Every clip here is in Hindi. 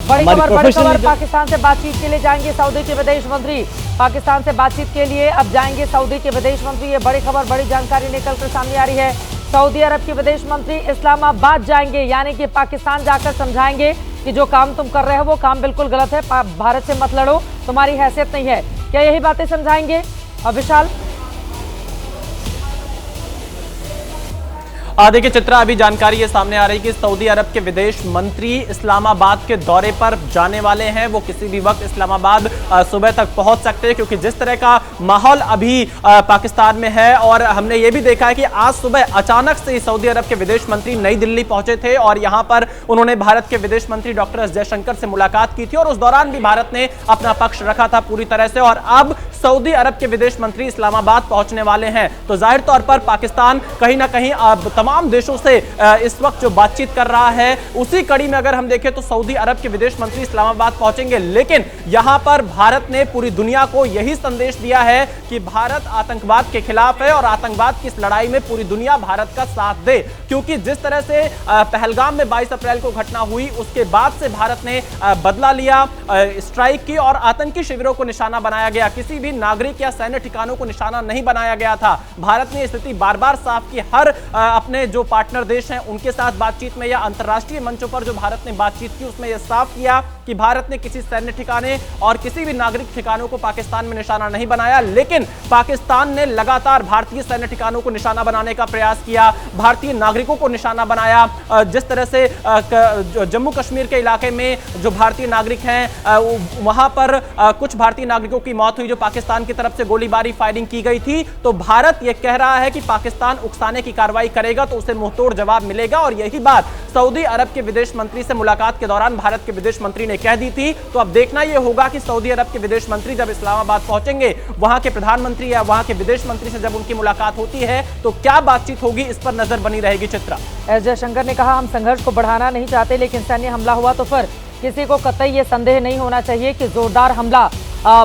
बड़ी खबर पाकिस्तान से बातचीत के लिए जाएंगे सऊदी के विदेश मंत्री। पाकिस्तान से बातचीत के लिए अब जाएंगे सऊदी के विदेश मंत्री। ये बड़ी खबर, बड़ी जानकारी निकलकर सामने आ रही है। सऊदी अरब के विदेश मंत्री इस्लामाबाद जाएंगे, यानी कि पाकिस्तान जाकर समझाएंगे कि जो काम तुम कर रहे हो वो काम बिल्कुल गलत है, भारत से मत लड़ो, तुम्हारी हैसियत नहीं है। क्या यही बातें समझाएंगे विशाल? देखिए चित्रा, अभी जानकारी ये सामने आ रही है कि सऊदी अरब के विदेश मंत्री इस्लामाबाद के दौरे पर जाने वाले हैं। वो किसी भी वक्त इस्लामाबाद सुबह तक पहुंच सकते हैं, क्योंकि जिस तरह का माहौल अभी पाकिस्तान में है, और हमने ये भी देखा है कि आज सुबह अचानक से सऊदी अरब के विदेश मंत्री नई दिल्ली पहुंचे थे और यहां पर उन्होंने भारत के विदेश मंत्री डॉक्टर एस जयशंकर से मुलाकात की थी, और उस दौरान भी भारत ने अपना पक्ष रखा था पूरी तरह से। और अब सऊदी अरब के विदेश मंत्री इस्लामाबाद पहुंचने वाले हैं, तो जाहिर तौर पर पाकिस्तान कहीं ना कहीं तमाम देशों से इस वक्त जो बातचीत कर रहा है, उसी कड़ी में अगर हम देखें तो सऊदी अरब के विदेश मंत्री इस्लामाबाद पहुंचेंगे। लेकिन यहां पर भारत ने पूरी दुनिया को यही संदेश दिया है कि भारत आतंकवाद के खिलाफ है और आतंकवाद की इस लड़ाई में पूरी दुनिया भारत का साथ दे, क्योंकि जिस तरह से पहलगाम में 22 अप्रैल को घटना हुई, उसके बाद से भारत ने बदला लिया, स्ट्राइक की और आतंकी शिविरों को निशाना बनाया गया। किसी भी नागरिक या सैन्य ठिकानों को निशाना नहीं बनाया गया था। भारत ने स्थिति बार बार साफ की। हर अपने जो पार्टनर देश हैं उनके साथ बातचीत में या अंतर्राष्ट्रीय मंचों पर जो भारत ने बातचीत की, उसमें यह साफ किया कि भारत ने किसी सैन्य ठिकाने और किसी भी नागरिक ठिकानों को पाकिस्तान में निशाना नहीं बनाया। लेकिन पाकिस्तान ने लगातार भारतीय सैन्य ठिकानों को निशाना बनाने का प्रयास किया, भारतीय नागरिकों को निशाना बनाया। जिस तरह से जम्मू कश्मीर के इलाके में जो भारतीय नागरिक हैं, वहां पर कुछ भारतीय नागरिकों की मौत हुई जो पाकिस्तान की तरफ से गोलीबारी फायरिंग की गई थी। तो भारत यह कह रहा है कि पाकिस्तान उकसाने की कार्रवाई करेगा तो उसे मुंहतोड़ जवाब मिलेगा, और यही बात सऊदी अरब के विदेश मंत्री से मुलाकात के दौरान भारत के विदेश मंत्री ने कह दी थी। तो अब देखना यह होगा कि सऊदी अरब के विदेश मंत्री जब इस्लामाबाद पहुंचेंगे, वहां के प्रधानमंत्री या वहां के विदेश मंत्री से जब उनकी मुलाकात होती है तो क्या बातचीत होगी, इस पर नजर बनी रहेगी। चित्रा, एस जयशंकर ने कहा, हम संघर्ष को बढ़ाना नहीं चाहते, लेकिन सैन्य हमला हुआ तो फिर किसी को कतई ये संदेह नहीं होना चाहिए कि जोरदार हमला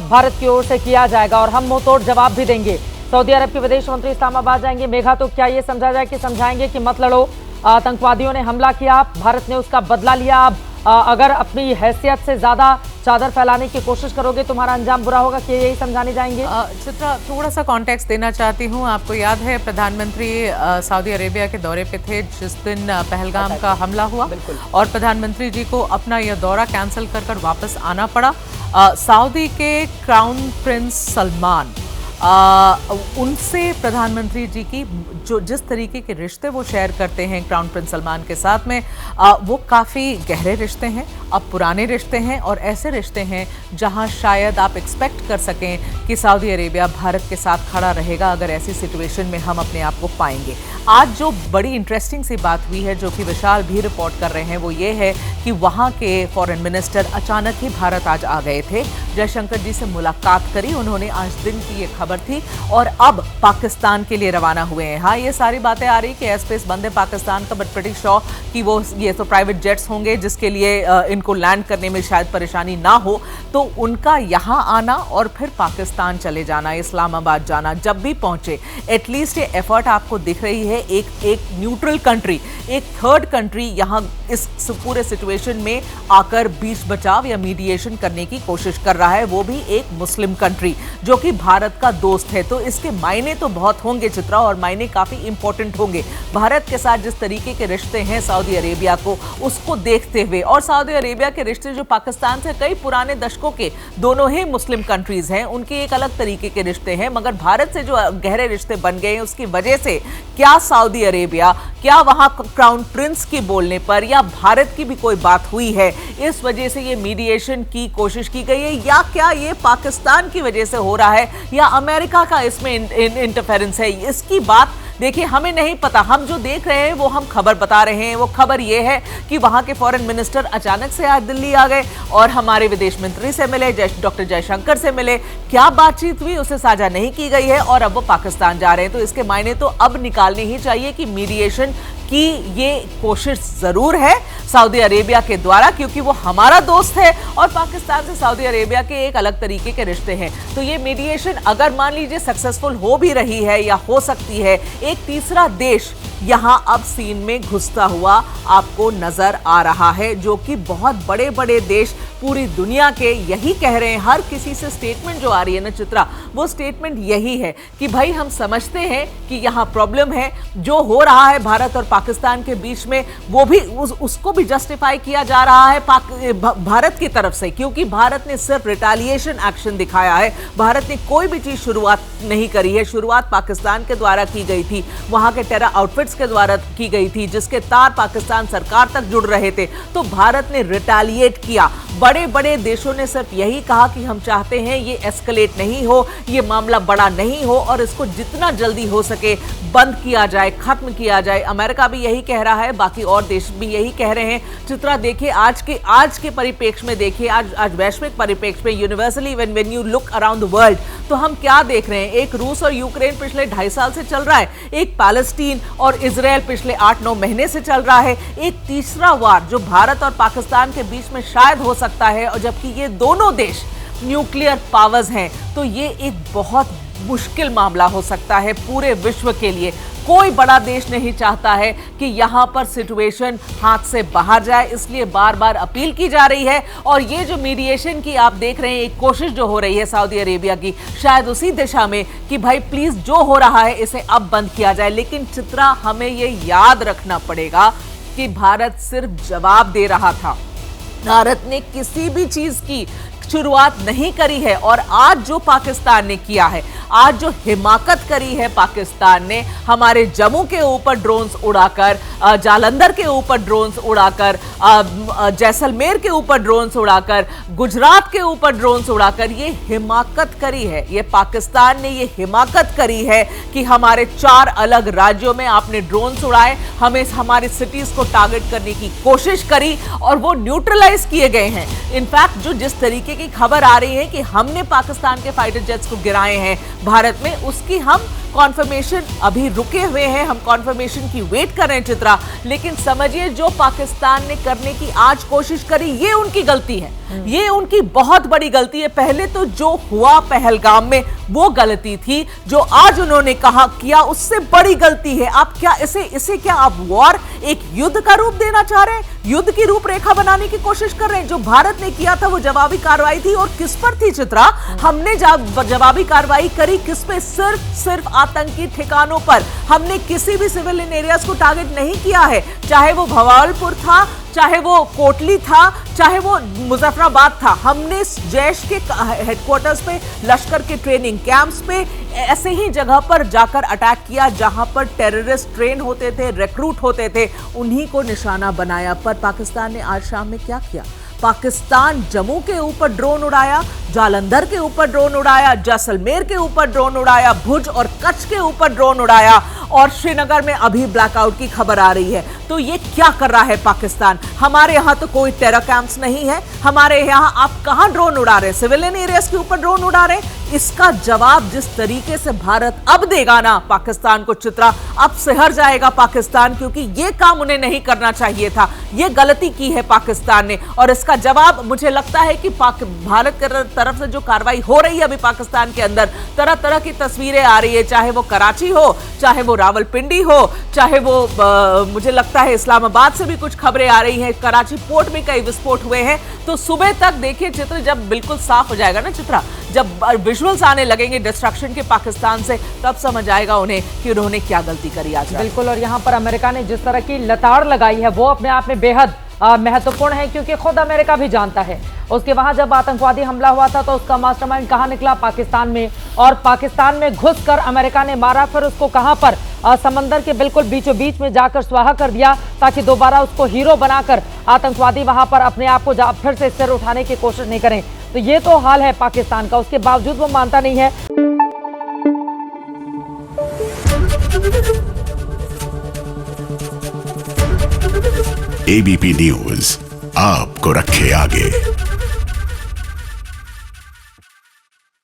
भारत की ओर से किया जाएगा और हम मुंहतोड़ जवाब भी देंगे। सऊदी अरब के विदेश मंत्री इस्लामाबाद जाएंगे। मेघा, तो क्या ये समझा जाए कि समझाएंगे कि मत लड़ो, आतंकवादियों ने हमला किया, भारत ने उसका बदला लिया, अब अगर अपनी हैसियत से ज्यादा चादर फैलाने की कोशिश करोगे तुम्हारा अंजाम बुरा होगा, कि यही समझाने जाएंगे? चित्रा, थोड़ा सा कॉन्टेक्स्ट देना चाहती हूँ। आपको याद है प्रधानमंत्री सऊदी अरेबिया के दौरे पे थे जिस दिन पहलगाम का हमला हुआ, और प्रधानमंत्री जी को अपना यह दौरा कैंसिल कर वापस आना पड़ा। सऊदी के क्राउन प्रिंस सलमान, उनसे प्रधानमंत्री जी की जो जिस तरीके के रिश्ते वो शेयर करते हैं क्राउन प्रिंस सलमान के साथ में, वो काफ़ी गहरे रिश्ते हैं, अब पुराने रिश्ते हैं, और ऐसे रिश्ते हैं जहां शायद आप एक्सपेक्ट कर सकें कि सऊदी अरेबिया भारत के साथ खड़ा रहेगा अगर ऐसी सिचुएशन में हम अपने आप को पाएंगे। आज जो बड़ी इंटरेस्टिंग सी बात हुई है, जो कि विशाल भी रिपोर्ट कर रहे हैं, वो ये है कि वहाँ के फॉरेन मिनिस्टर अचानक ही भारत आज आ गए थे, जयशंकर जी से मुलाकात करी उन्होंने, आज दिन की ये खबर थी, और अब पाकिस्तान के लिए रवाना हुए हैं। हाँ, ये सारी बातें आ रही कि एयर स्पेस बंद है पाकिस्तान का, बट प्रीटी श्योर कि वो ये तो प्राइवेट जेट्स होंगे जिसके लिए इनको लैंड करने में शायद परेशानी ना हो, तो उनका यहाँ आना और फिर पाकिस्तान चले जाना, इस्लामाबाद जाना, जब भी पहुंचे एटलीस्ट ये एफर्ट आपको दिख रही है। एक न्यूट्रल कंट्री, एक थर्ड कंट्री यहाँ इस पूरे सिचुएशन में आकर बीच बचाव या मीडिएशन करने की कोशिश कर रहा है, वो भी एक मुस्लिम कंट्री जो कि भारत का दोस्त है। तो इसके मायने तो बहुत होंगे चित्रा, और मायने काफी इंपॉर्टेंट होंगे। भारत के साथ जिस तरीके के रिश्ते हैं सऊदी अरेबिया को, उसको देखते हुए, और सऊदी अरेबिया के रिश्ते जो पाकिस्तान से कई पुराने दशकों के, दोनों ही मुस्लिम कंट्रीज हैं, उनके एक अलग तरीके के रिश्ते हैं, मगर भारत से जो गहरे रिश्ते बन गए हैं उसकी वजह से क्या सऊदी अरेबिया, क्या वहां क्राउन प्रिंस के बोलने पर या भारत की भी कोई बात हुई है, इस वजह से ये मीडिएशन की कोशिश की गई है, या क्या ये पाकिस्तान की वजह से हो रहा है, या अमेरिका का इसमें इंटरफेरेंस है, इसकी बात देखिए हमें नहीं पता। हम जो देख रहे हैं वो हम खबर बता रहे हैं। वो खबर ये है कि वहां के फॉरेन मिनिस्टर अचानक से आज दिल्ली आ गए और हमारे विदेश मंत्री से मिले, डॉक्टर जयशंकर से मिले, क्या बातचीत हुई उसे साझा नहीं की गई है, और अब वो पाकिस्तान जा रहे हैं। तो इसके मायने तो अब निकालने ही चाहिए कि मीडिएशन की ये कोशिश जरूर है सऊदी अरेबिया के द्वारा, क्योंकि वो हमारा दोस्त है और पाकिस्तान से सऊदी अरेबिया के एक अलग तरीके के रिश्ते हैं। तो ये मीडिएशन अगर मान लीजिए सक्सेसफुल हो भी रही है या हो सकती है, एक तीसरा देश यहां अब सीन में घुसता हुआ आपको नजर आ रहा है, जो कि बहुत बड़े बड़े देश पूरी दुनिया के यही कह रहे हैं। हर किसी से स्टेटमेंट जो आ रही है ना चित्रा, वो स्टेटमेंट यही है कि भाई हम समझते हैं कि यहाँ प्रॉब्लम है, जो हो रहा है भारत और पाकिस्तान के बीच में वो भी उसको भी जस्टिफाई किया जा रहा है भारत की तरफ से, क्योंकि भारत ने सिर्फ रिटेलिएशन एक्शन दिखाया है। भारत ने कोई भी चीज शुरुआत नहीं करी है। शुरुआत पाकिस्तान के द्वारा की गई थी, वहां के टेरर आउटफिट्स के द्वारा की गई थी, जिसके तार पाकिस्तान सरकार तक जुड़ रहे थे। तो भारत ने रिटेलिएट किया। बड़े बड़े देशों ने सिर्फ यही कहा कि हम चाहते हैं ये एस्केलेट नहीं हो, ये मामला बड़ा नहीं हो और इसको जितना जल्दी हो सके बंद किया जाए, खत्म किया जाए। अमेरिका भी यही कह रहा है, बाकी और देश भी यही कह रहे हैं। चित्रा देखिए आज के परिप्रेक्ष्य में, देखिए आज वैश्विक परिप्रेक्ष्य में, universally when you look around the world, तो हम क्या देख रहे हैं? एक रूस और यूक्रेन पिछले 2.5 साल से चल रहा है, एक पैलेस्टीन और इजराइल पिछले 8-9 महीने से चल रहा है, एक तीसरा वार जो भारत और पाकिस्तान के बीच में शायद हो सकता है, और जबकि ये दोनों देश न्यूक्लियर पावर्स हैं, तो ये एक बहुत मुश्किल मामला हो सकता है पूरे विश्व के लिए। कोई बड़ा देश नहीं चाहता है कि यहां पर सिचुएशन हाथ से बाहर जाए, इसलिए बार बार अपील की जा रही है। और ये जो मीडिएशन की आप देख रहे हैं, एक कोशिश जो हो रही है सऊदी अरेबिया की, शायद उसी दिशा में कि भाई प्लीज जो हो रहा है इसे अब बंद किया जाए। लेकिन चित्रा, हमें ये याद रखना पड़ेगा कि भारत सिर्फ जवाब दे रहा था, भारत ने किसी भी चीज की शुरुआत नहीं करी है। और आज जो पाकिस्तान ने किया है, आज जो हिमाकत करी है पाकिस्तान ने, हमारे जम्मू के ऊपर ड्रोन्स उड़ाकर, जालंधर के ऊपर ड्रोन्स उड़ाकर, जैसलमेर के ऊपर ड्रोन्स उड़ाकर, गुजरात के ऊपर ड्रोन्स उड़ाकर, ये हिमाकत करी है। ये पाकिस्तान ने ये हिमाकत करी है कि हमारे 4 अलग राज्यों में आपने ड्रोन्स उड़ाए, हमें हमारी सिटीज को टारगेट करने की कोशिश करी और वो न्यूट्रलाइज किए गए हैं। इनफैक्ट जो जिस तरीके की खबर आ रही है कि हमने पाकिस्तान के फाइटर जेट्स को गिराए हैं भारत में, उसकी हम कॉन्फर्मेशन अभी रुके हुए हैं, हम कॉन्फर्मेशन की वेट कर रहे हैं चित्रा। लेकिन समझिए, जो पाकिस्तान ने करने की आज कोशिश करी, ये उनकी गलती है, ये उनकी बहुत बड़ी गलती है। पहले तो जो हुआ पहलगाम में वो गलती थी, जो आज उन्होंने कहा किया उससे बड़ी गलती है। आप क्या इसे क्या आप वॉर, एक युद्ध का रूप देना चाह रहे हैं? युद्ध की रूपरेखा बनाने की कोशिश कर रहे हैं? जो भारत ने किया था वो जवाबी कार्रवाई थी, और किस पर थी चित्रा? हमने जवाबी कार्रवाई करी किस पे? सिर्फ आतंकी ठिकानों पर। हमने किसी भी सिविलियन एरियाज को टारगेट नहीं किया है, चाहे वो भवालपुर था, चाहे वो कोटली था, चाहे वो मुजफ्फराबाद था। हमने जैश के हेडक्वार्टर्स पे, लश्कर के ट्रेनिंग कैंप्स पे, ऐसे ही जगह पर जाकर अटैक किया जहां पर टेररिस्ट ट्रेन होते थे, रिक्रूट होते थे, उन्हीं को निशाना बनाया। पर पाकिस्तान ने आज शाम में क्या किया? पाकिस्तान जम्मू के ऊपर ड्रोन उड़ाया, जालंधर के ऊपर ड्रोन उड़ाया, जैसलमेर के ऊपर ड्रोन उड़ाया, भुज और कच्छ के ऊपर ड्रोन उड़ाया, और श्रीनगर में अभी ब्लैकआउट की खबर आ रही है। तो ये क्या कर रहा है पाकिस्तान? हमारे यहां तो कोई टेरर कैंप्स नहीं है, हमारे यहां आप कहां ड्रोन उड़ा रहे हैं? सिविलियन एरियाज के ऊपर ड्रोन उड़ा रहे हैं। इसका जवाब जिस तरीके से भारत अब देगा ना पाकिस्तान को चित्रा, अब सिहर जाएगा पाकिस्तान, क्योंकि ये काम उन्हें नहीं करना चाहिए था। ये गलती की है पाकिस्तान ने, और इसका जवाब मुझे लगता है कि भारत की तरफ से जो कार्रवाई हो रही है अभी पाकिस्तान के अंदर, तरह तरह की तस्वीरें आ रही है, चाहे वो कराची हो, चाहे वो रावलपिंडी हो, चाहे वो मुझे लगता है इस्लामाबाद से भी कुछ खबरें आ रही हैं, कराची पोर्ट में कई विस्फोट हुए हैं। तो सुबह तक देखिए चित्र, जब बिल्कुल साफ हो जाएगा ना चित्रा, जब विजुअल्स आने लगेंगे डिस्ट्रक्शन के पाकिस्तान से, तब समझ आएगा उन्हें कि उन्होंने क्या गलती करी आज। बिल्कुल, और यहाँ पर अमेरिका ने जिस तरह की लताड़ लगाई है वो अपने आप में बेहद महत्वपूर्ण है, क्योंकि खुद अमेरिका भी जानता है उसके वहां जब आतंकवादी हमला हुआ था तो उसका मास्टरमाइंड कहां निकला? पाकिस्तान में। और पाकिस्तान में घुसकर अमेरिका ने मारा, फिर उसको कहां पर? समंदर के बिल्कुल बीचों बीच में जाकर स्वाहा कर दिया, ताकि दोबारा उसको हीरो बनाकर आतंकवादी वहां पर अपने आप को फिर से सिर उठाने की कोशिश नहीं करें। तो ये तो हाल है पाकिस्तान का, उसके बावजूद वो मानता नहीं है। एबीपी न्यूज आपको रखे आगे।